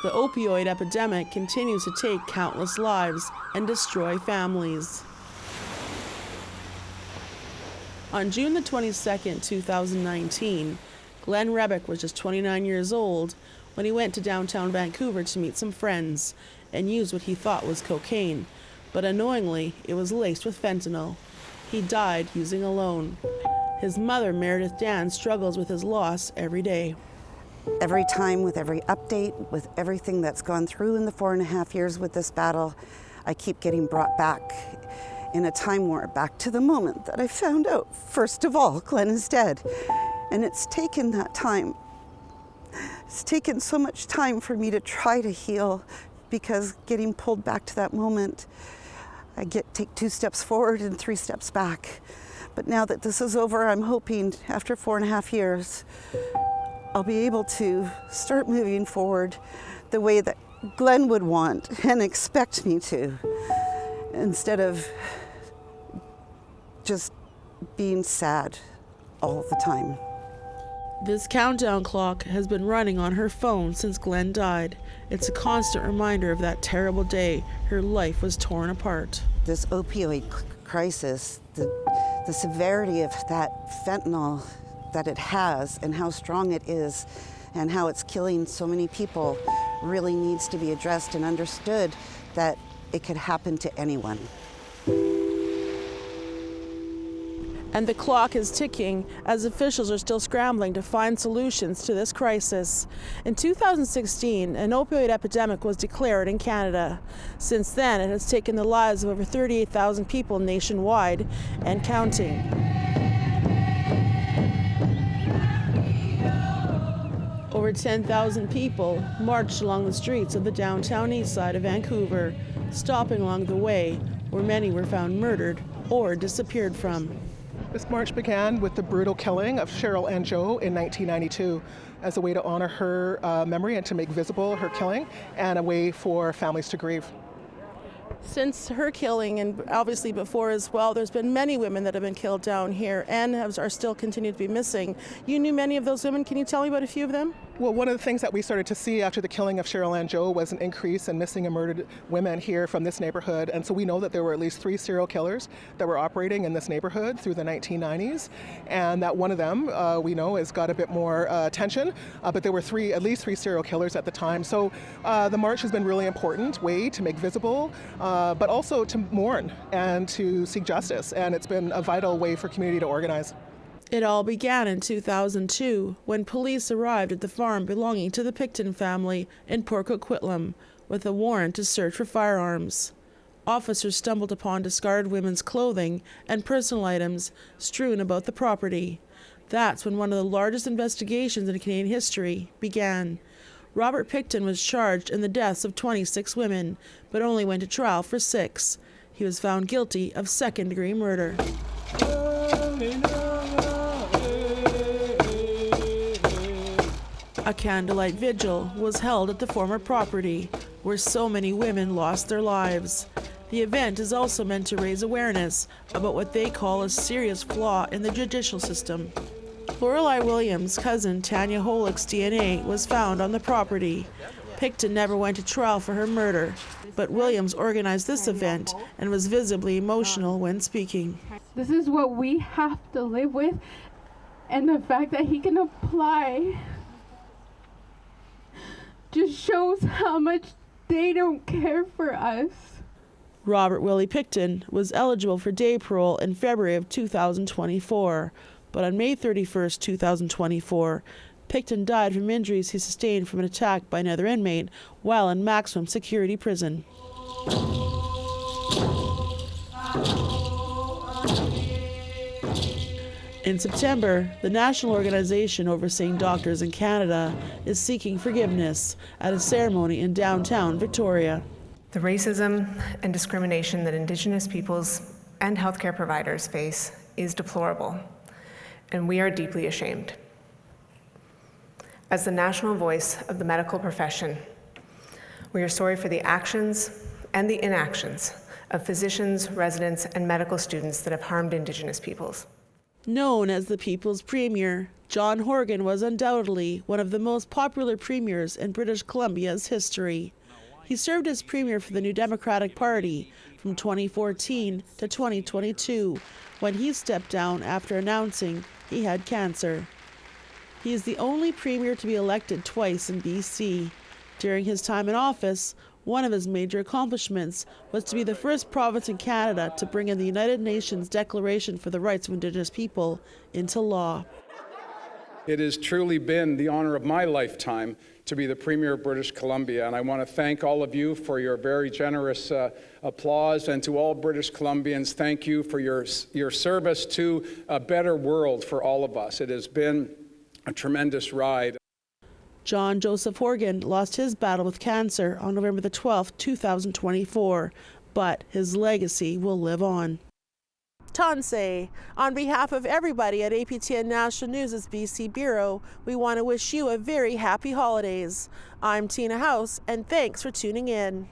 The opioid epidemic continues to take countless lives and destroy families. On June the 22nd, 2019, Glenn Rebick was just 29 years old when he went to downtown Vancouver to meet some friends and used what he thought was cocaine, but unknowingly it was laced with fentanyl. He died using alone. His mother, Meredith Dan, struggles with his loss every day. Every time, with every update, with everything that's gone through in the 4.5 years with this battle, I keep getting brought back in a time warp, back to the moment that I found out, first of all, Glenn is dead. And it's taken that time. It's taken so much time for me to try to heal, because getting pulled back to that moment, I take 2 steps forward and 3 steps back. But now that this is over, I'm hoping after 4.5 years, I'll be able to start moving forward the way that Glenn would want and expect me to, instead of just being sad all the time. This countdown clock has been running on her phone since Glenn died. It's a constant reminder of that terrible day her life was torn apart. This opioid crisis, the severity of that fentanyl that it has and how strong it is and how it's killing so many people really needs to be addressed and understood, that it could happen to anyone. And the clock is ticking as officials are still scrambling to find solutions to this crisis. In 2016, an opioid epidemic was declared in Canada. Since then, it has taken the lives of over 38,000 people nationwide and counting. Over 10,000 people marched along the streets of the downtown east side of Vancouver, stopping along the way where many were found murdered or disappeared from. This march began with the brutal killing of Cheryl Ann Joe in 1992 as a way to honor her memory and to make visible her killing, and a way for families to grieve. Since her killing, and obviously before as well, there's been many women that have been killed down here and are still continued to be missing. You knew many of those women. Can you tell me about a few of them? Well, one of the things that we started to see after the killing of Cheryl Ann Joe was an increase in missing and murdered women here from this neighborhood. And so we know that there were at least 3 serial killers that were operating in this neighborhood through the 1990s. And that one of them, we know, has got a bit more attention. But there were at least three serial killers at the time. So the march has been really important way to make visible, but also to mourn and to seek justice. And it's been a vital way for community to organize. It all began in 2002 when police arrived at the farm belonging to the Picton family in Port Coquitlam with a warrant to search for firearms. Officers stumbled upon discarded women's clothing and personal items strewn about the property. That's when one of the largest investigations in Canadian history began. Robert Picton was charged in the deaths of 26 women, but only went to trial for 6. He was found guilty of second-degree murder. A candlelight vigil was held at the former property, where so many women lost their lives. The event is also meant to raise awareness about what they call a serious flaw in the judicial system. Lorelei Williams' cousin Tanya Holick's DNA was found on the property. Picton never went to trial for her murder, but Williams organized this event and was visibly emotional when speaking. This is what we have to live with, and the fact that he can apply just shows how much they don't care for us. Robert Willie Picton was eligible for day parole in February of 2024, but on May 31st, 2024, Picton died from injuries he sustained from an attack by another inmate while in maximum security prison. In September, the national organization overseeing doctors in Canada is seeking forgiveness at a ceremony in downtown Victoria. The racism and discrimination that Indigenous peoples and healthcare providers face is deplorable, and we are deeply ashamed. As the national voice of the medical profession, we are sorry for the actions and the inactions of physicians, residents, and medical students that have harmed Indigenous peoples. Known as the People's Premier, John Horgan was undoubtedly one of the most popular premiers in British Columbia's history. He served as premier for the New Democratic Party from 2014 to 2022, when he stepped down after announcing he had cancer. He is the only premier to be elected twice in BC. During his time in office, one of his major accomplishments was to be the first province in Canada to bring in the United Nations Declaration for the Rights of Indigenous People into law. It has truly been the honor of my lifetime to be the Premier of British Columbia, and I want to thank all of you for your very generous applause, and to all British Columbians, thank you for your service to a better world for all of us. It has been a tremendous ride. John Joseph Horgan lost his battle with cancer on November the 12th, 2024, but his legacy will live on. Tansei, on behalf of everybody at APTN National News' BC Bureau, we want to wish you a very happy holidays. I'm Tina House, and thanks for tuning in.